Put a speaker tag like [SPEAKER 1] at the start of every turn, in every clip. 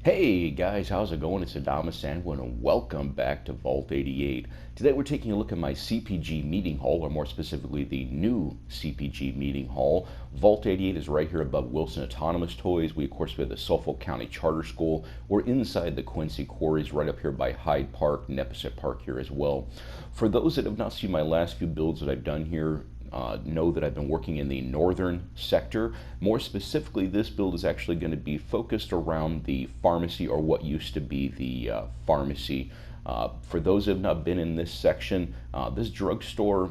[SPEAKER 1] Hey guys, how's it going? It's AdamaSanguine and welcome back to Vault 88. Today we're taking a look at my C.P.G meeting hall, or more specifically the new C.P.G meeting hall. Vault 88 is right here above Wilson Autonomous Toys. We of course have the Suffolk County Charter School. We're inside the Quincy Quarries right up here by Hyde Park, Nepisett Park here as well. For those that have not seen my last few builds that I've done here, know that I've been working in the northern sector. More specifically, this build is actually going to be focused around the pharmacy, or what used to be the pharmacy. For those who have not been in this section, this drugstore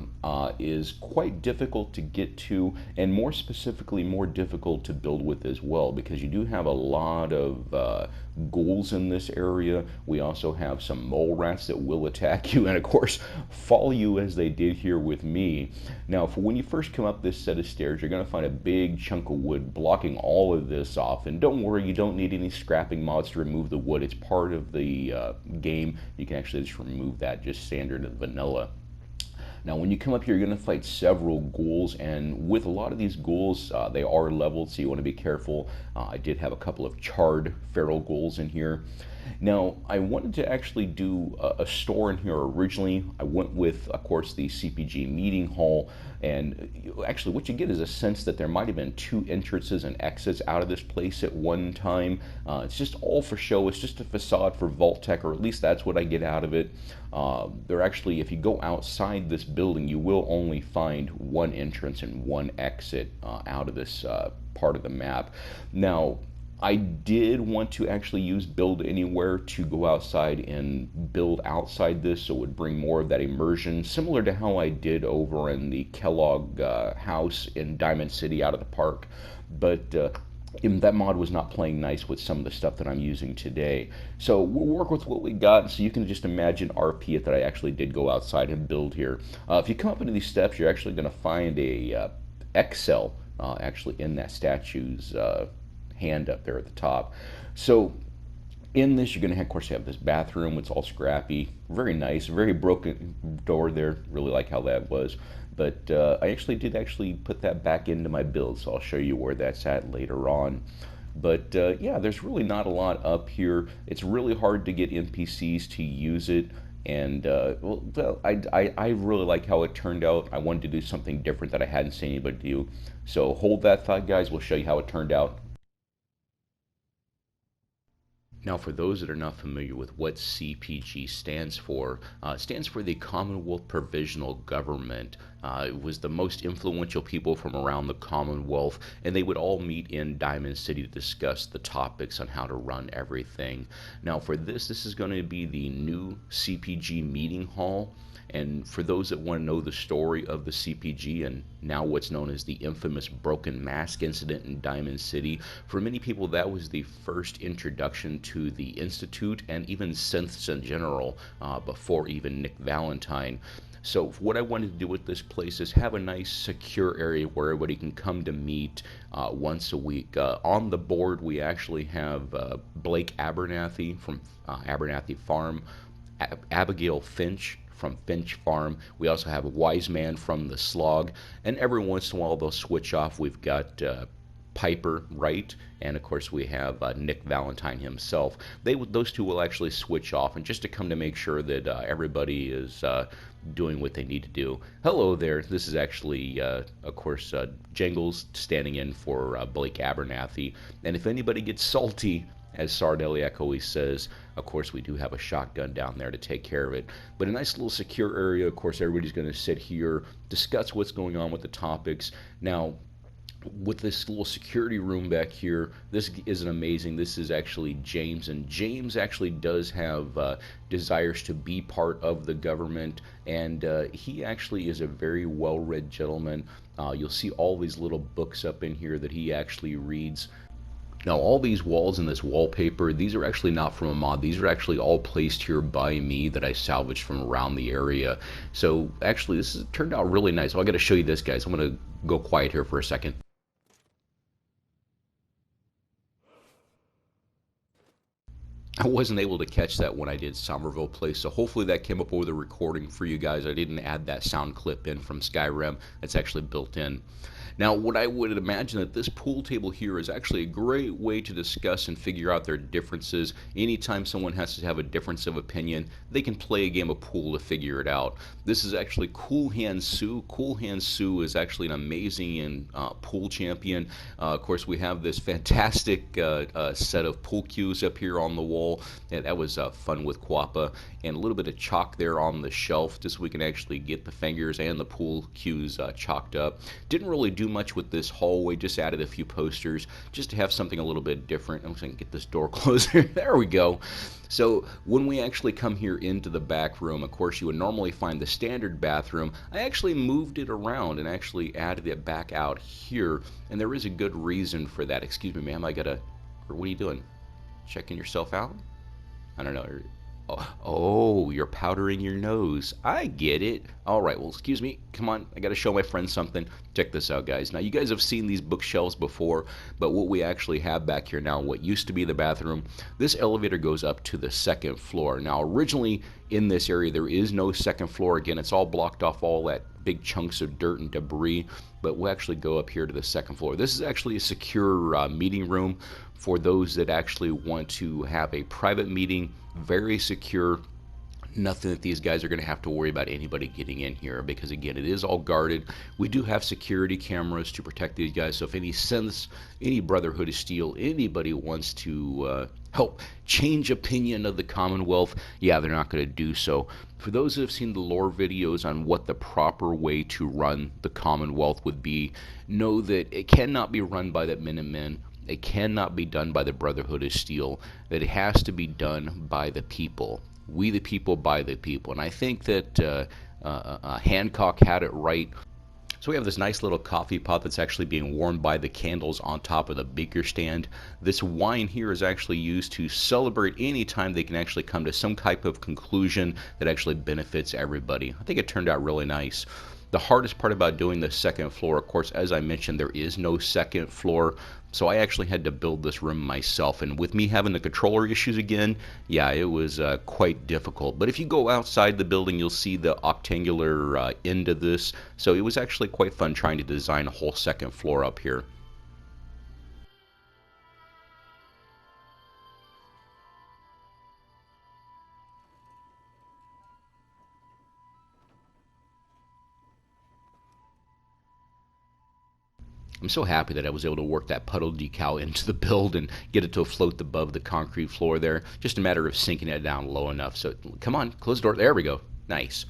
[SPEAKER 1] is quite difficult to get to, and more specifically more difficult to build with as well, because you do have a lot of ghouls in this area. We also have some mole rats that will attack you and of course follow you as they did here with me. Now for when you first come up this set of stairs, you're going to find a big chunk of wood blocking all of this off, and don't worry, you don't need any scrapping mods to remove the wood. It's part of the game. You can actually just remove that, just standard and vanilla. Now when you come up here, you're going to fight several ghouls, and with a lot of these ghouls, they are leveled, so you want to be careful. I did have a couple of charred feral ghouls in here. Now I wanted to actually do a store in here originally. I went with, of course, the C.P.G meeting hall, and actually what you get is a sense that there might have been two entrances and exits out of this place at one time. It's just all for show. It's just a facade for Vault-Tec, or at least that's what I get out of it. They're actually, if you go outside this building, you will only find one entrance and one exit out of this part of the map. Now I did want to actually use Build Anywhere to go outside and build outside this, so it would bring more of that immersion, similar to how I did over in the Kellogg house in Diamond City out of the park. But that mod was not playing nice with some of the stuff that I'm using today. So we'll work with what we got, so you can just imagine RP it that I actually did go outside and build here. If you come up into these steps, you're actually going to find a X-Cell actually in that statue's hand up there at the top. So in this, you're going to of course have this bathroom. It's all scrappy, very nice, very broken door there. Really like how that was, but I actually did put that back into my build, so I'll show you where that's at later on. But yeah, there's really not a lot up here. It's really hard to get NPCs to use it, and well, I really like how it turned out. I wanted to do something different that I hadn't seen anybody do. So hold that thought, guys. We'll show you how it turned out. Now, for those that are not familiar with what C.P.G stands for, it stands for the Commonwealth Provisional Government. It was the most influential people from around the Commonwealth, and they would all meet in Diamond City to discuss the topics on how to run everything. Now, for this is going to be the new C.P.G meeting hall. And for those that want to know the story of the C.P.G and now what's known as the infamous Broken Mask incident in Diamond City, for many people that was the first introduction to the Institute and even synths in general, before even Nick Valentine. So what I wanted to do with this place is have a nice secure area where everybody can come to meet once a week. On the board we actually have Blake Abernathy from Abernathy Farm, Abigail Finch from Finch Farm. We also have a Wise Man from the Slog, and every once in a while they'll switch off. We've got Piper Wright, and of course we have Nick Valentine himself. Those two will actually switch off, and just to come to make sure that everybody is doing what they need to do. Hello there. This is actually, of course, Jangles standing in for Blake Abernathy, and if anybody gets salty, as Sardeliak always says, of course we do have a shotgun down there to take care of it. But a nice little secure area. Of course everybody's going to sit here, discuss what's going on with the topics. Now with this little security room back here, this isn't amazing. This is actually James, and James actually does have desires to be part of the government, and he actually is a very well-read gentleman. You'll see all these little books up in here that he actually reads. Now all these walls and this wallpaper, these are actually not from a mod. These are actually all placed here by me that I salvaged from around the area. So actually this turned out really nice. So I got to show you this, guys. I'm going to go quiet here for a second. I wasn't able to catch that when I did Somerville Place, so hopefully that came up over the recording for you guys. I didn't add that sound clip in from Skyrim. It's actually built in. Now, what I would imagine that this pool table here is actually a great way to discuss and figure out their differences. Anytime someone has to have a difference of opinion, they can play a game of pool to figure it out. This is actually Cool Hand Sue. Cool Hand Sue is actually an amazing pool champion. Of course, we have this fantastic set of pool cues up here on the wall. Yeah, that was fun with Quappa, and a little bit of chalk there on the shelf just so we can actually get the fingers and the pool cues chalked up. Didn't really do much with this hallway, just added a few posters just to have something a little bit different. I'm just going to get this door closed. There we go. So when we actually come here into the back room, of course you would normally find the standard bathroom. I actually moved it around and actually added it back out here, and there is a good reason for that. Excuse me, ma'am, what are you doing? Checking yourself out? I don't know. Oh, you're powdering your nose. I get it. All right, well, excuse me. Come on, I got to show my friend something. Check this out, guys. Now, you guys have seen these bookshelves before, but what we actually have back here now, what used to be the bathroom, this elevator goes up to the second floor. Now, originally in this area, there is no second floor. Again, it's all blocked off, all that big chunks of dirt and debris, but we'll actually go up here to the second floor. This is actually a secure meeting room for those that actually want to have a private meeting, very secure. Nothing that these guys are going to have to worry about anybody getting in here, because again, it is all guarded. We do have security cameras to protect these guys, so if any Synths, any Brotherhood of Steel, anybody wants to help change opinion of the Commonwealth, yeah, they're not going to do so. For those that have seen the lore videos on what the proper way to run the Commonwealth would be, know that it cannot be run by the Minutemen. It cannot be done by the Brotherhood of Steel. That it has to be done by the people. We the people, by the people. And I think that Hancock had it right. So we have this nice little coffee pot that's actually being warmed by the candles on top of the beaker stand. This wine here is actually used to celebrate any time they can actually come to some type of conclusion that actually benefits everybody. I think it turned out really nice. The hardest part about doing the second floor, of course, as I mentioned, there is no second floor. So I actually had to build this room myself. And with me having the controller issues again, yeah, it was quite difficult. But if you go outside the building, you'll see the octangular end of this. So it was actually quite fun trying to design a whole second floor up here. I'm so happy that I was able to work that puddle decal into the build and get it to float above the concrete floor there. Just a matter of sinking it down low enough. So come on, close the door. There we go. Nice.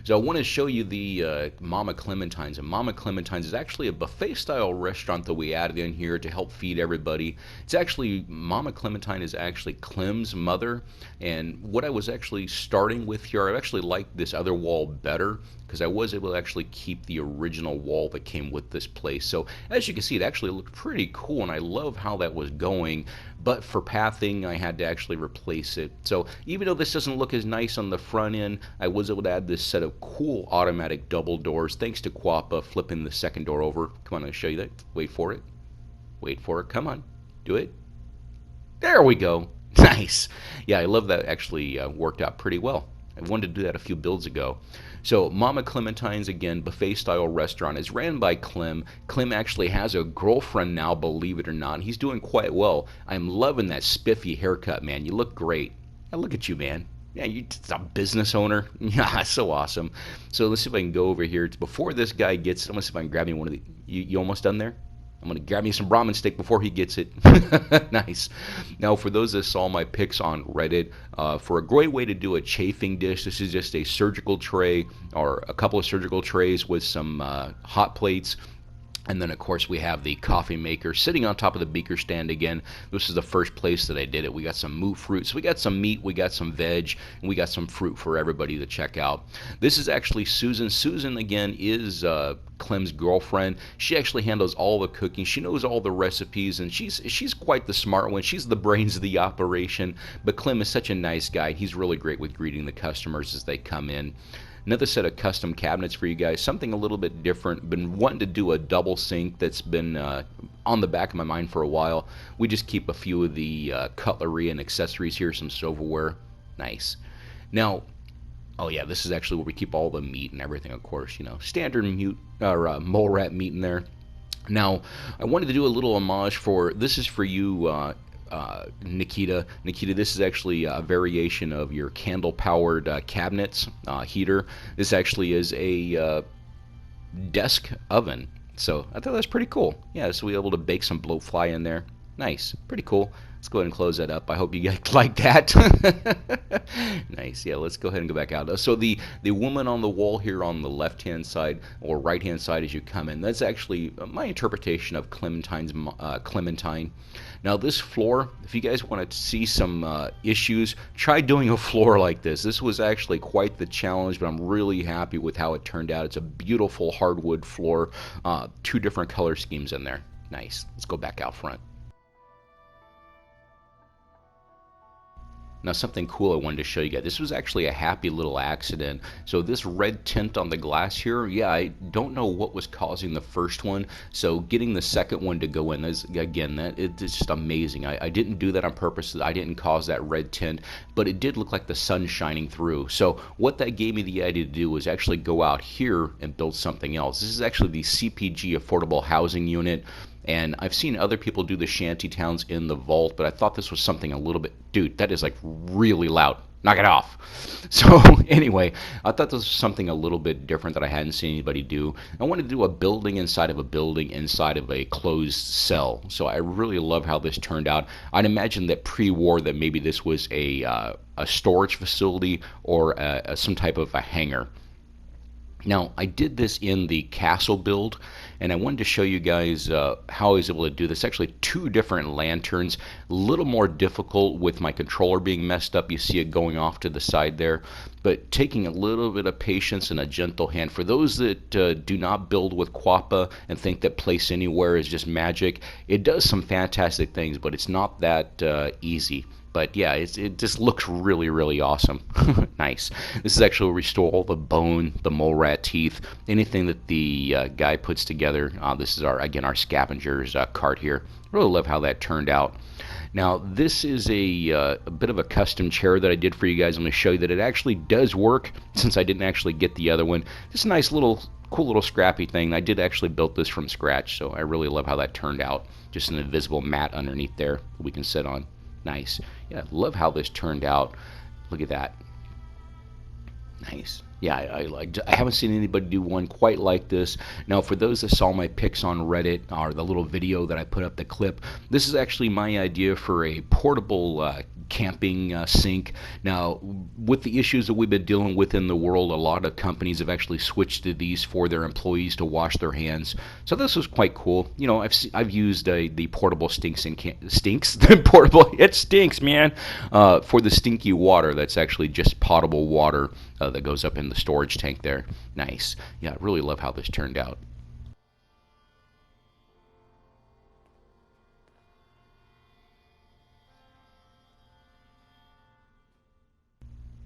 [SPEAKER 1] So I want to show you the Mama Clementine's. And Mama Clementine's is actually a buffet-style restaurant that we added in here to help feed everybody. It's actually, Mama Clementine is actually Clem's mother. And what I was actually starting with here, I actually liked this other wall better because I was able to actually keep the original wall that came with this place. So as you can see, it actually looked pretty cool, and I love how that was going. But for pathing, I had to actually replace it. So even though this doesn't look as nice on the front end, I was able to add this set of cool automatic double doors thanks to Quappa flipping the second door over. Come on, I'll show you that. Wait for it. Wait for it. Come on. Do it. There we go. Nice. Yeah, I love that. Actually worked out pretty well. I wanted to do that a few builds ago. So Mama Clementine's, again, buffet-style restaurant, is ran by Clem. Clem actually has a girlfriend now, believe it or not. He's doing quite well. I'm loving that spiffy haircut, man. You look great. Now look at you, man. Yeah, you're a business owner. Yeah, so awesome. So let's see if I can go over here. Before this guy gets, I'm going to see if I can grab me one of the, you almost done there? I'm going to grab me some Brahmin steak before he gets it. Nice. Now, for those that saw my pics on Reddit, for a great way to do a chafing dish, this is just a surgical tray or a couple of surgical trays with some hot plates. And then, of course, we have the coffee maker sitting on top of the beaker stand again. This is the first place that I did it. We got some moot fruit. So we got some meat, we got some veg, and we got some fruit for everybody to check out. This is actually Susan. Susan, again, is Clem's girlfriend. She actually handles all the cooking. She knows all the recipes, and she's quite the smart one. She's the brains of the operation. But Clem is such a nice guy. He's really great with greeting the customers as they come in. Another set of custom cabinets for you guys, something a little bit different. Been wanting to do a double sink that's been on the back of my mind for a while. We just keep a few of the cutlery and accessories here, some silverware. Nice. Now, oh yeah, this is actually where we keep all the meat and everything, of course, you know. Standard mole rat meat in there. Now, I wanted to do a little homage for this is for you, Nikita. Nikita, this is actually a variation of your candle-powered cabinets heater. This actually is a desk oven. So I thought that's pretty cool. Yeah, so we were able to bake some blowfly in there. Nice, pretty cool. Let's go ahead and close that up. I hope you guys like that. Nice. Yeah, let's go ahead and go back out. So the woman on the wall here on the left-hand side or right-hand side as you come in, that's actually my interpretation of Clementine's Clementine. Now this floor, if you guys want to see some issues, try doing a floor like this. This was actually quite the challenge, but I'm really happy with how it turned out. It's a beautiful hardwood floor, 2 different color schemes in there. Nice. Let's go back out front. Now something cool I wanted to show you guys. This was actually a happy little accident. So this red tint on the glass here, yeah, I don't know what was causing the first one. So getting the second one to go in, is, again, it's just amazing. I didn't do that on purpose. I didn't cause that red tint, but it did look like the sun shining through. So what that gave me the idea to do was actually go out here and build something else. This is actually the C.P.G affordable housing unit. And I've seen other people do the shanty towns in the vault, but I thought this was something a little bit... Dude, that is like really loud. Knock it off. So anyway, I thought this was something a little bit different that I hadn't seen anybody do. I wanted to do a building inside of a building inside of a closed cell. So I really love how this turned out. I'd imagine that pre-war that maybe this was a storage facility or some type of a hangar. Now, I did this in the castle build, and I wanted to show you guys how I was able to do this. Actually, 2 different lanterns, a little more difficult with my controller being messed up. You see it going off to the side there, but taking a little bit of patience and a gentle hand. For those that do not build with Quappa and think that place anywhere is just magic, it does some fantastic things, but it's not that easy. But yeah, it just looks really, really awesome. Nice. This is actually where we store all the bone, the mole rat teeth, anything that the guy puts together. This is again our scavenger's cart here. Really love how that turned out. Now this is a bit of a custom chair that I did for you guys. I'm going to show you that it actually does work since I didn't actually get the other one. Just a nice little, cool little scrappy thing. I did actually build this from scratch, so I really love how that turned out. Just an invisible mat underneath there we can sit on. Nice. Yeah, love how this turned out. Look at that. Nice. Yeah, I haven't seen anybody do one quite like this. Now, for those that saw my pics on Reddit, or the little video that I put up, the clip, this is actually my idea for a portable camping sink. Now, with the issues that we've been dealing with in the world, a lot of companies have actually switched to these for their employees to wash their hands. So this was quite cool. You know, I've used the portable stinks. The portable, it stinks, man. For the stinky water, that's actually just potable water that goes up in the storage tank there. Nice. Yeah, I really love how this turned out.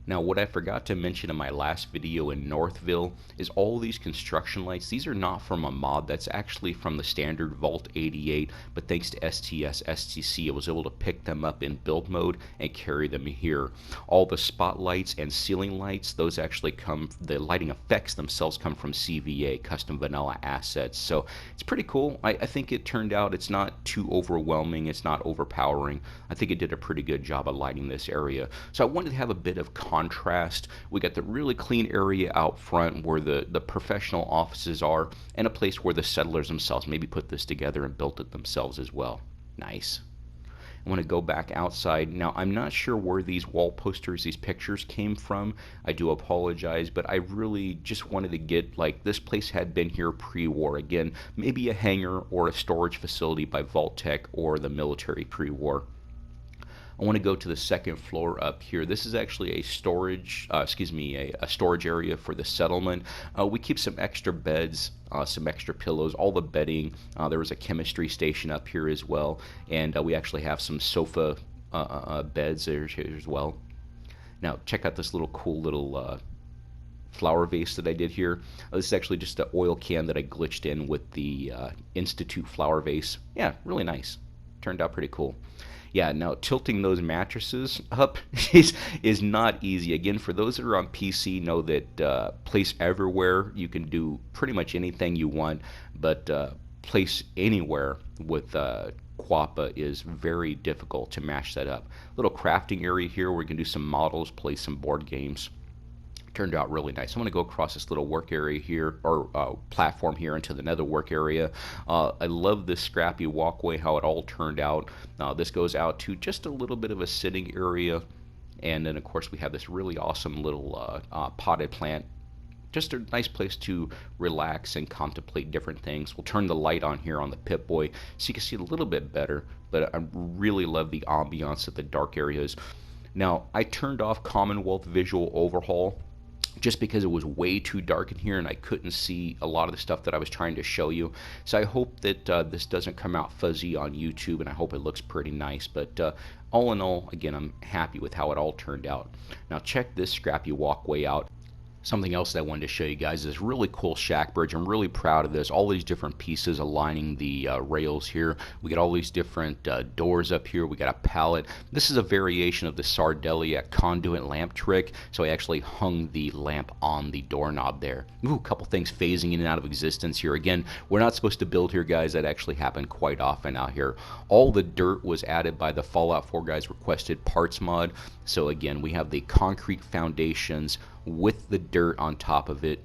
[SPEAKER 1] Now, what I forgot to mention in my last video in Northville is all these construction lights. These are not from a mod. That's actually from the standard Vault 88, but thanks to STC, I was able to pick them up in build mode and carry them here. All the spotlights and ceiling lights, those actually come, the lighting effects themselves come from CVA, Custom Vanilla Assets. So it's pretty cool. I think it turned out, it's not too overwhelming, it's not overpowering. I think it did a pretty good job of lighting this area. So I wanted to have a bit of contrast. We got the really clean area out front where the professional offices are, and a place where the settlers themselves maybe put this together and built it themselves as well. Nice. I want to go back outside. Now, I'm not sure where these wall posters, these pictures came from. I do apologize, but I really just wanted to get, like, this place had been here pre-war. Again, maybe a hangar or a storage facility by Vault Tech or the military pre-war. I want to go to the second floor up here. This is actually a storage, a storage area for the settlement. We keep some extra beds, some extra pillows, all the bedding. There was a chemistry station up here as well, and we actually have some sofa beds there as well. Now check out this little cool little flower vase that I did here. This is actually just an oil can that I glitched in with the Institute flower vase. Yeah, really nice. Turned out pretty cool. Yeah, now tilting those mattresses up is not easy. Again, for those that are on PC, know that place everywhere, you can do pretty much anything you want, but place anywhere with Quappa is very difficult to match that up. Little crafting area here where we can do some models, play some board games. Turned out really nice. I'm going to go across this little work area here, or platform here, into the nether work area. I love this scrappy walkway, how it all turned out. This goes out to just a little bit of a sitting area, and then of course we have this really awesome little potted plant. Just a nice place to relax and contemplate different things. We'll turn the light on here on the Pip-Boy so you can see a little bit better, but I really love the ambiance of the dark areas. Now, I turned off Commonwealth Visual Overhaul just because it was way too dark in here and I couldn't see a lot of the stuff that I was trying to show you. So I hope that this doesn't come out fuzzy on YouTube, and I hope it looks pretty nice. But all in all, again, I'm happy with how it all turned out. Now check this scrappy walkway out. Something else that I wanted to show you guys is this really cool shack bridge. I'm really proud of this. All these different pieces aligning the rails here. We got all these different doors up here. We got a pallet. This is a variation of the Sardelia conduit lamp trick. So I actually hung the lamp on the doorknob there. Ooh, a couple things phasing in and out of existence here. Again, we're not supposed to build here, guys. That actually happened quite often out here. All the dirt was added by the Fallout 4 guys requested parts mod. So again, we have the concrete foundations with the dirt on top of it.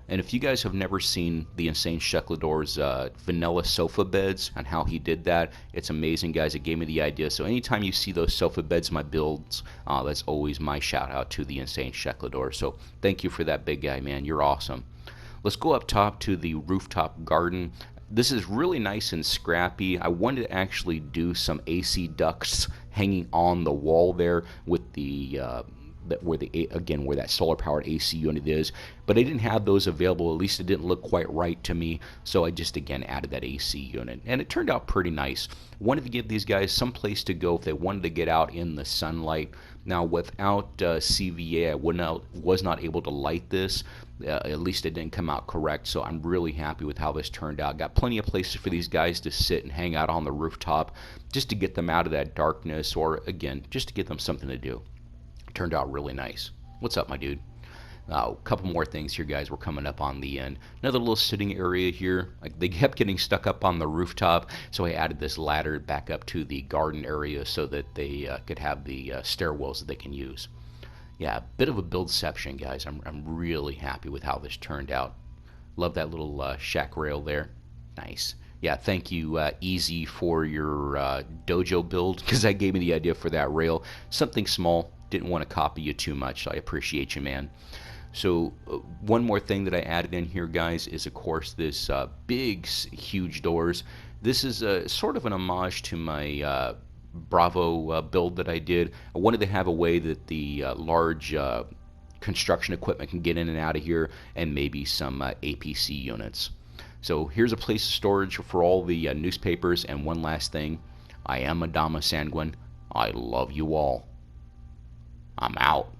[SPEAKER 1] And if you guys have never seen the Insane Sheklador's vanilla sofa beds and how he did that, it's amazing, guys. It gave me the idea. So anytime you see those sofa beds in my builds, that's always my shout out to the Insane Sheklador. So thank you for that, big guy, man. You're awesome. Let's go up top to the rooftop garden. This is really nice and scrappy. I wanted to actually do some AC ducts hanging on the wall there with the where that solar powered AC unit is, but I didn't have those available. At least it didn't look quite right to me, so I just again added that AC unit, and it turned out pretty nice. Wanted to give these guys some place to go if they wanted to get out in the sunlight. Now without CVA, I was not able to light this. At least it didn't come out correct, so I'm really happy with how this turned out. Got plenty of places for these guys to sit and hang out on the rooftop, just to get them out of that darkness, or again, just to give them something to do. Turned out really nice. What's up, my dude? A couple more things here, guys. We're coming up on the end. Another little sitting area here. Like, they kept getting stuck up on the rooftop, so I added this ladder back up to the garden area so that they could have the stairwells that they can use. Yeah, a bit of a buildception, guys. I'm really happy with how this turned out. Love that little shack rail there. Nice. Yeah, thank you, Easy, for your dojo build, because that gave me the idea for that rail. Something small. Didn't want to copy you too much, so I appreciate you, man. So one more thing that I added in here, guys, is of course this big, huge doors. This is sort of an homage to my Bravo build that I did. I wanted to have a way that the large construction equipment can get in and out of here, and maybe some APC units. So here's a place of storage for all the newspapers. And one last thing, I am AdamaSanguine. I love you all. I'm out.